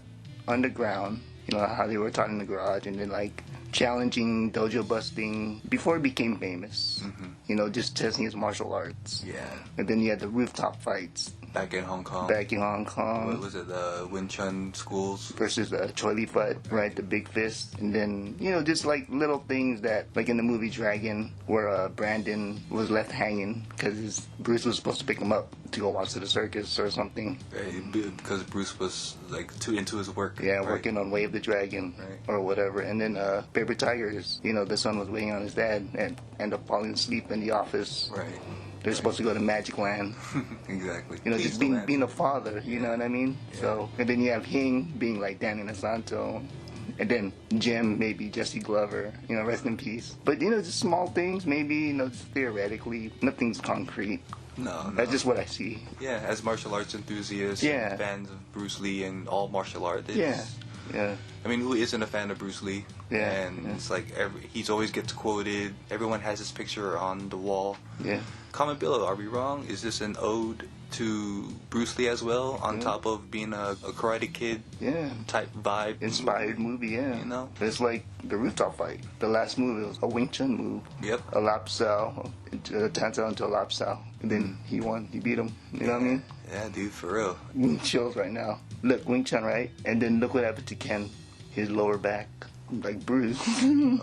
underground. You know how they were taught in the garage, and then like challenging dojo busting before he became famous. You know, just testing his martial arts. Yeah. And then you had the rooftop fights Back in Hong Kong. back in Hong What Kong was it? The Wing Chun schools. versus Choi Li Fut, right? The big fist. And then, you know, just like little things that, like in the movie Dragon, where Brandon was left hanging because Bruce was supposed to pick him up to go watch to the circus or something. Right, because Bruce was like too into his work. Yeah, right? working on Way of the Dragon Right. or whatever. And then Paper Tigers, you know, the son was waiting on his dad and ended up falling asleep in the office. Right. They're supposed to go to Magic Land. Exactly. You know, just being a father, you know what I mean? Yeah. So, and then you have Hing being like Danny Nasanto, and then Jim maybe Jesse Glover, you know, rest in peace. But, you know, just small things, maybe, you know, just theoretically, nothing's concrete. No. That's just what I see. Yeah, as martial arts enthusiasts, Yeah. and fans of Bruce Lee and all martial artists. Yeah, yeah. I mean, who isn't a fan of Bruce Lee? Yeah, And yeah. it's like he's always gets quoted. Everyone has his picture on the wall. Yeah. Comment below. Are we wrong? Is this an ode to Bruce Lee as well, on top of being a Karate Kid Yeah. type vibe? Inspired movie, yeah. You know? It's like the rooftop fight. The last move was a Wing Chun move. Yep. A lap sao, Tanzao into a lap sao. And then he won. He beat him. You know what I mean? Yeah, dude, for real. Chills right now. Look, Wing Chun, right? And then look what happened to Ken. His lower back, like Bruce.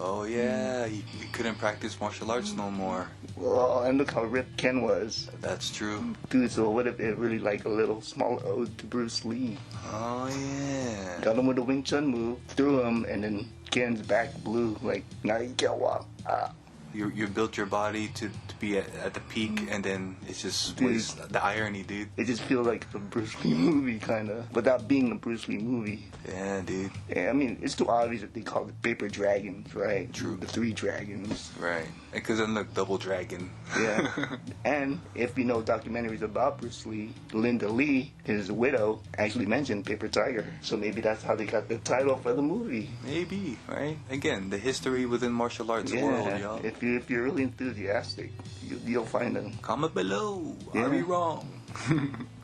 Oh yeah, he couldn't practice martial arts no more. Oh, and look how ripped Ken was. That's true. Dude, so what if it really like a little small ode to Bruce Lee? Oh yeah. Got him with a Wing Chun move, threw him, and then Ken's back blew. Like, now you can't walk. Ah. You built your body to be at the peak, and then it's just Dude. was the irony, dude. It just feels like a Bruce Lee movie, kind of, without being a Bruce Lee movie. Yeah, dude. Yeah, I mean, it's too obvious that they call it Paper Dragons, right? True. The three dragons. Right. Because then look, Double Dragon. Yeah. And if you know documentaries about Bruce Lee, Linda Lee, his widow, actually mentioned Paper Tiger. So maybe that's how they got the title for the movie. Maybe, right? Again, the history within martial arts world, y'all. If you're really enthusiastic, you'll find them. Comment below. Yeah. Are we wrong?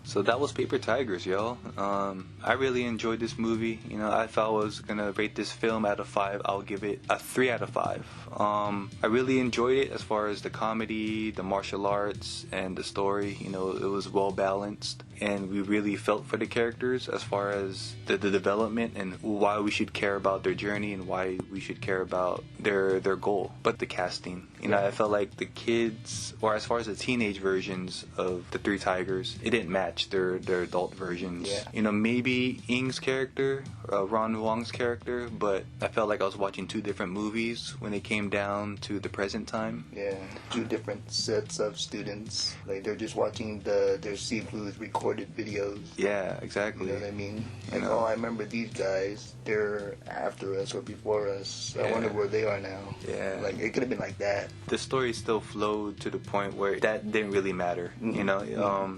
So that was Paper Tigers, y'all. I really enjoyed this movie. You know, if I was gonna rate this film out of 5, I'll give it a 3 out of 5. I really enjoyed it as far as the comedy, the martial arts, and the story. You know, it was well balanced, and we really felt for the characters as far as the development and why we should care about their journey and why we should care about their goal. But the casting, you know, I felt like the kids, or as far as the teenage versions of the Three Tigers, it didn't match their adult versions. Yeah. You know, maybe Ing's character, Ron Wong's character, but I felt like I was watching two different movies when it came down to the present time. Yeah, two different sets of students. Like they're just watching their Seafoods recorded videos. Yeah, You exactly. know what I mean? You Like, know. oh, I remember these guys. They're after us or before us. I Yeah. wonder where they are now. Yeah. Like it could have been like that. The story still flowed to the point where that didn't really matter. You know,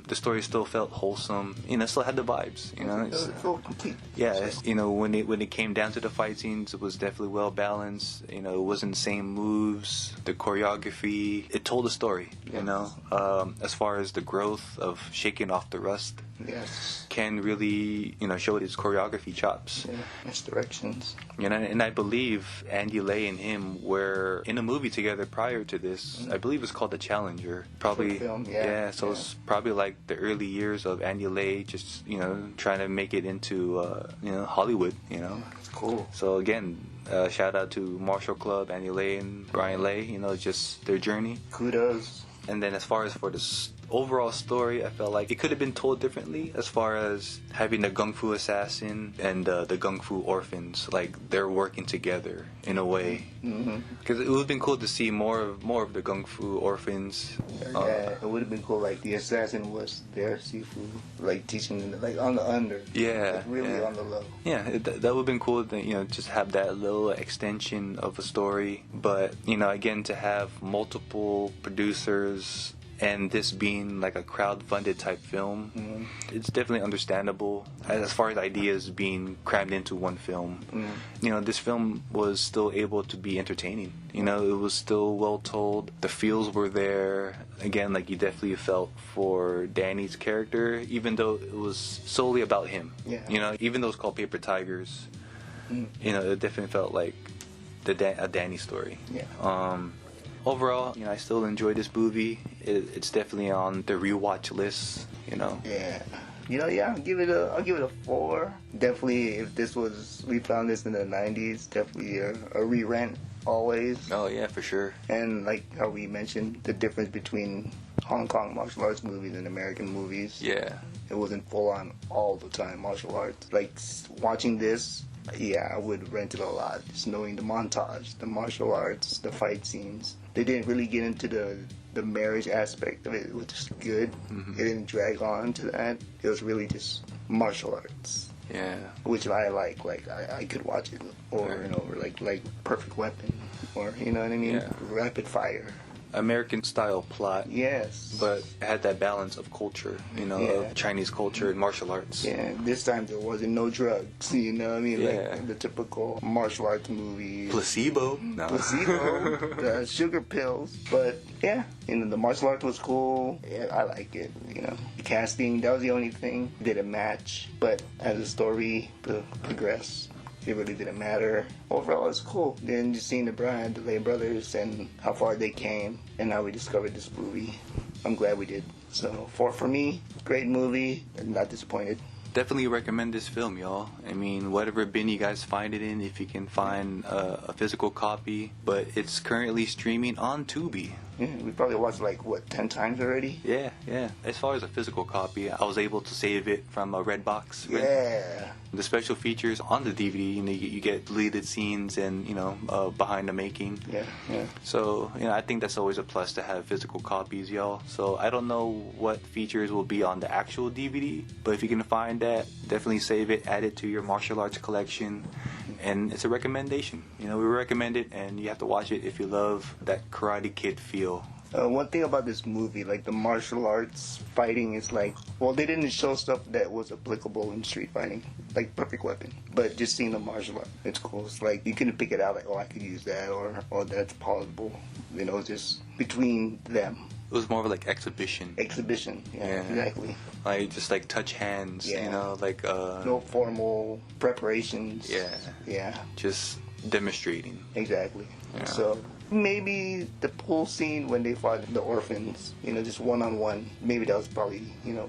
the story still felt wholesome. You know, still had the vibes. You know, It was so complete. yeah. You know, when it came down to the fight scenes, it was definitely well balanced. You know, it wasn't the same moves, the choreography. It told a story. You know, as far as the growth of shaking off the rust robust. Yes. Can really, show his choreography chops. Yeah. Misdirections. And I believe Andy Lay and him were in a movie together prior to this. I believe it's called The Challenger. Probably. Short film, yeah. So it's probably like the early years of Andy Lay just, trying to make it into, Hollywood, It's cool. So again, shout out to Marshall Club, Andy Lay and Brian Lay, just their journey. Kudos. And then as far as for the overall story, I felt like it could have been told differently as far as having the Gung Fu assassin and the Gung Fu orphans, like they're working together in a way. Because it would have been cool to see more of the Gung Fu orphans. Yeah, it would have been cool. Like the assassin was there, Sifu, like teaching them, like on the under. Yeah, like really on the low. Yeah, that would have been cool to just have that little extension of a story. But again, to have multiple producers and this being like a crowd-funded type film, it's definitely understandable as far as ideas being crammed into one film. This film was still able to be entertaining. It was still well told. The feels were there. Again, like you definitely felt for Danny's character, even though it was solely about him. Yeah. Even though it's called Paper Tigers, it definitely felt like a Danny story. Yeah. Overall, I still enjoy this movie. It's definitely on the rewatch list. Yeah. I'll give it a 4. Definitely, if we found this in the 90s, definitely a re-rent always. Oh yeah, for sure. And like how we mentioned, the difference between Hong Kong martial arts movies and American movies. Yeah. It wasn't full on all the time martial arts. Like watching this, I would rent it a lot. Just knowing the montage, the martial arts, the fight scenes. They didn't really get into the marriage aspect of it, which is good. It didn't drag on to that. It was really just martial arts. Yeah. Which I like. Like I could watch it over and over, like Perfect Weapon, or you know what I mean, Yeah. Rapid Fire. American style plot. Yes. But it had that balance of culture, of Chinese culture and martial arts. Yeah, this time there wasn't no drugs, you know what I mean? Yeah. Like the typical martial arts movies. Placebo. No. Placebo, the sugar pills. But yeah, the martial arts was cool. Yeah, I like it, The casting, that was the only thing. Didn't match. But as the story progressed, it really didn't matter. Overall, it's cool. Then just seeing the Lay brothers and how far they came and how we discovered this movie. I'm glad we did. So 4 for me. Great movie. Not disappointed. Definitely recommend this film, y'all. I mean, whatever bin you guys find it in, if you can find a physical copy. But it's currently streaming on Tubi. Yeah, we probably watched 10 times already? Yeah. As far as a physical copy, I was able to save it from a Redbox. Yeah. The special features on the DVD, you get deleted scenes and, behind the making. Yeah. So, I think that's always a plus to have physical copies, y'all. So, I don't know what features will be on the actual DVD, but if you can find that, definitely save it, add it to your martial arts collection. And it's a recommendation. We recommend it, and you have to watch it if you love that Karate Kid feel. One thing about this movie, the martial arts fighting is they didn't show stuff that was applicable in street fighting, like Perfect Weapon. But just seeing the martial art, it's cool. It's you can pick it out, I could use that, or that's possible. Just between them. It was more of exhibition. Exhibition, yeah, exactly. Just touch hands, no formal preparations. Yeah. Just demonstrating. Exactly. Yeah. So maybe the pool scene when they fought the orphans, just one-on-one, maybe that was probably,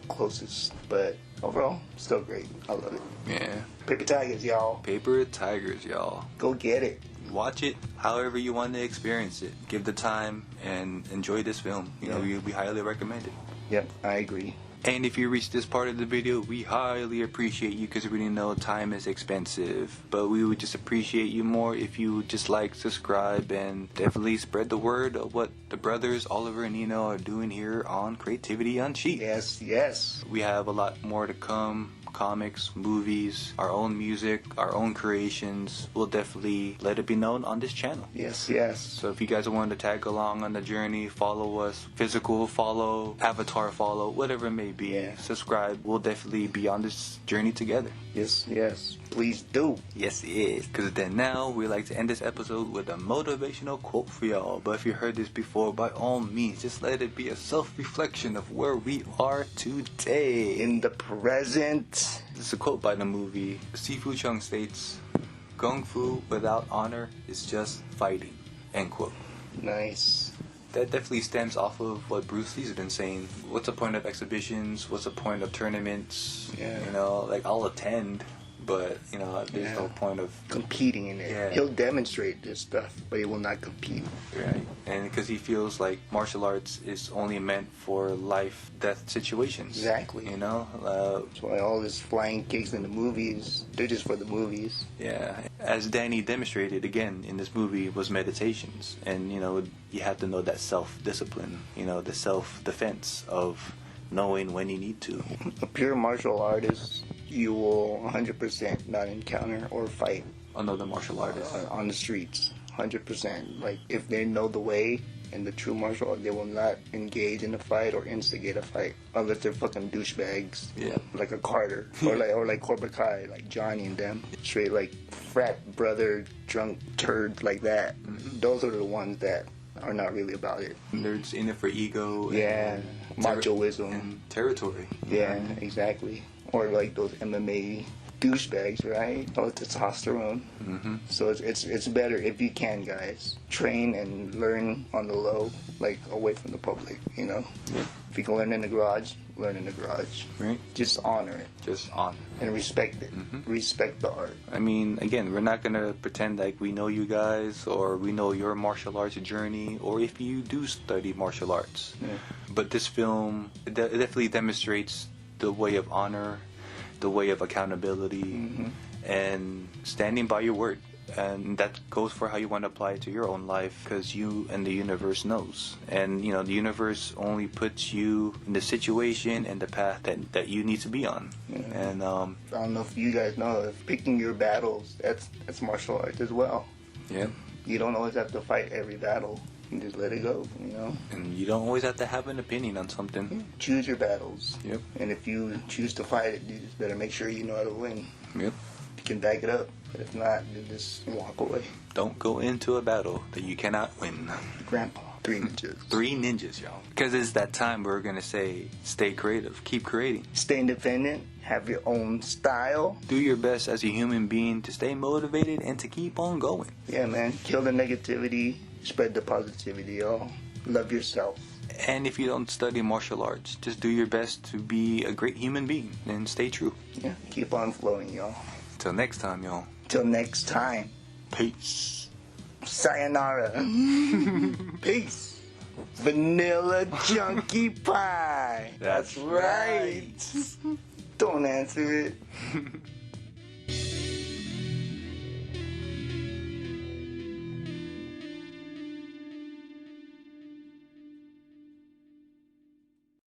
closest. But overall, still great. I love it. Yeah. Paper Tigers, y'all. Paper Tigers, y'all. Go get it. Watch it however you want to experience it. Give the time and enjoy this film. We highly recommend it. Yep, I agree. And if you reach this part of the video, we highly appreciate you because we know time is expensive. But we would just appreciate you more if you would just subscribe, and definitely spread the word of what the brothers Oliver and Nino are doing here on Creativity Unsheathed. Yes. We have a lot more to come. Comics, movies, our own music, our own creations. We'll definitely let it be known on this channel. Yes. So if you guys want to tag along on the journey, follow us, physical follow, avatar follow, whatever it may be, subscribe. We'll definitely be on this journey together. Yes, please do. Yes, it is. Because then now we like to end this episode with a motivational quote for y'all. But if you heard this before, by all means, just let it be a self-reflection of where we are today. In the present. This is a quote by the movie. Sifu Chung states, "Kung Fu without honor is just fighting." End quote. Nice. That definitely stems off of what Bruce Lee's been saying. What's the point of exhibitions? What's the point of tournaments? Yeah. You know, like I'll attend, but you know, there's no point of competing in it. Yeah. He'll demonstrate this stuff, but he will not compete. right. And because he feels like martial arts is only meant for life-death situations. Exactly. You know. That's why all this flying kicks in the movies, they're just for the movies. Yeah. As Danny demonstrated again in this movie was meditations, and you know you have to know that self-discipline. You know, the self-defense of knowing when you need to. A pure martial artist, you will 100% not encounter or fight Another martial artist. on the streets. 100%. Like, if they know the way and the true martial art, they will not engage in a fight or instigate a fight unless they're fucking douchebags. Yeah. Like a Carter. or like Cobra Kai, like Johnny and them. Straight like frat brother, drunk turd like that. Mm-hmm. Those are the ones that are not really about it. Nerds in it for ego. Yeah. Machoism. And territory. Yeah, exactly. Or like those MMA douchebags, right? All the testosterone. Mm-hmm. So it's better if you can, guys. Train and learn on the low, like away from the public, you know? Yeah. If you can learn in the garage, learn in the garage. Right. Just honor it Just on. and respect it. Mm-hmm. Respect the art. I mean, again, we're not gonna pretend like we know you guys or we know your martial arts journey, or if you do study martial arts. Yeah. But this film it definitely demonstrates the way of honor, the way of accountability, and standing by your word. And that goes for how you want to apply it to your own life, because you and the universe knows. And you know, the universe only puts you in the situation and the path that you need to be on. Yeah. And I don't know if you guys know, if picking your battles, that's martial arts as well. yeah. You don't always have to fight every battle. You just let it go, you know? And you don't always have to have an opinion on something. Choose your battles. Yep. And if you choose to fight it, you just better make sure you know how to win. Yep. You can back it up. But if not, then just walk away. Don't go into a battle that you cannot win. Grandpa. 3 ninjas. 3 ninjas, y'all. Because it's that time where we're going to say, stay creative, keep creating. Stay independent. Have your own style. Do your best as a human being to stay motivated and to keep on going. Yeah, man. Kill the negativity. Spread the positivity, y'all. Love yourself. And if you don't study martial arts, just do your best to be a great human being and stay true. Yeah. Keep on flowing, y'all. Till next time, y'all. Till next time. Peace. Sayonara. Peace. Vanilla chunky pie. That's right. Don't answer it.